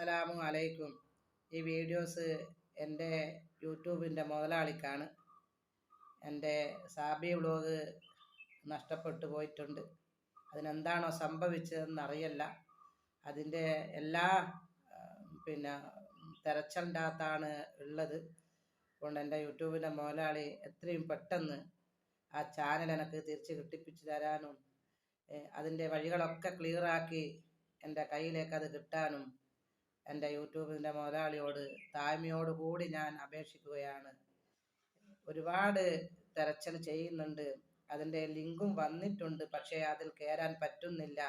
അസ്സലാമു അലൈക്കും. ഈ വീഡിയോസ് എൻ്റെ യൂട്യൂബിൻ്റെ മുതലാളിക്കാണ്. എൻ്റെ സാബി വ്ലോഗ് നഷ്ടപ്പെട്ടു പോയിട്ടുണ്ട്. അതിനെന്താണോ സംഭവിച്ചതെന്ന് അറിയില്ല. അതിൻ്റെ എല്ലാ പിന്നെ തിരച്ചിലിൻ്റെ അകത്താണ് ഉള്ളത്. അതുകൊണ്ട് എൻ്റെ യൂട്യൂബിൻ്റെ മുതലാളി എത്രയും പെട്ടെന്ന് ആ ചാനൽ എനിക്ക് തിരിച്ച് കിട്ടിപ്പിച്ച് തരാനും അതിൻ്റെ വഴികളൊക്കെ ക്ലിയറാക്കി എൻ്റെ കയ്യിലേക്ക് അത് കിട്ടാനും എൻ്റെ യൂട്യൂബിൻ്റെ മുതലാളിയോട് താഴ്മയോടുകൂടി ഞാൻ അപേക്ഷിക്കുകയാണ്. ഒരുപാട് തിരച്ചിൽ ചെയ്യുന്നുണ്ട്, അതിൻ്റെ ലിങ്കും വന്നിട്ടുണ്ട്, പക്ഷേ അതിൽ കയറാൻ പറ്റുന്നില്ല,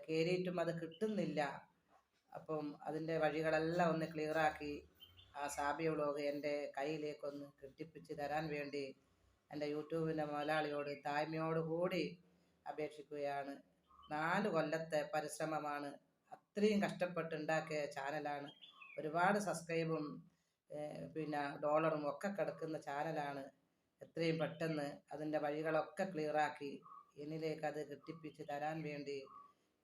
കയറിയിട്ടും അത് കിട്ടുന്നില്ല. അപ്പം അതിൻ്റെ വഴികളെല്ലാം ഒന്ന് ക്ലിയറാക്കി ആ സാബി വ്ലോഗ് എൻ്റെ കയ്യിലേക്കൊന്ന് കിട്ടിപ്പിച്ച് തരാൻ വേണ്ടി എൻ്റെ യൂട്യൂബിൻ്റെ മുതലാളിയോട് താഴ്മയോടുകൂടി അപേക്ഷിക്കുകയാണ്. 4 കൊല്ലത്തെ പരിശ്രമമാണ്, അത്രയും കഷ്ടപ്പെട്ടുണ്ടാക്കിയ ചാനലാണ്. ഒരുപാട് സബ്സ്ക്രൈബും പിന്നെ ഡോളറും ഒക്കെ കിടക്കുന്ന ചാനലാണ്. എത്രയും പെട്ടെന്ന് അതിൻ്റെ വഴികളൊക്കെ ക്ലിയറാക്കി എന്നിലേക്ക് അത് കിട്ടിപ്പിച്ച് തരാൻ വേണ്ടി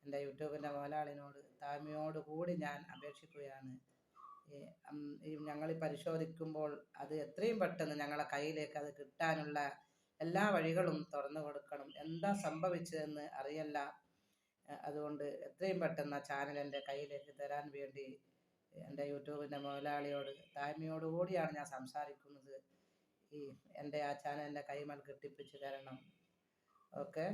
എൻ്റെ യൂട്യൂബിൻ്റെ മുതലാളിനോട് താഴ്മയോടുകൂടി ഞാൻ അപേക്ഷിക്കുകയാണ്. ഞങ്ങൾ പരിശോധിക്കുമ്പോൾ അത് എത്രയും പെട്ടെന്ന് ഞങ്ങളെ കയ്യിലേക്ക് അത് കിട്ടാനുള്ള എല്ലാ വഴികളും തുറന്നു കൊടുക്കണം. എന്താ സംഭവിച്ചതെന്ന് അറിയില്ല. അതുകൊണ്ട് എത്രയും പെട്ടെന്ന് ആ ചാനൽ എൻ്റെ കയ്യിലേക്ക് തരാൻ വേണ്ടി എൻ്റെ യൂട്യൂബിൻ്റെ മുതലാളിയോട് താഴ്മയോടുകൂടിയാണ് ഞാൻ സംസാരിക്കുന്നത്. എൻ്റെ ആ ചാനൽ എൻ്റെ കൈമൽ കെട്ടിപ്പിച്ച് തരണം. ഓക്കെ.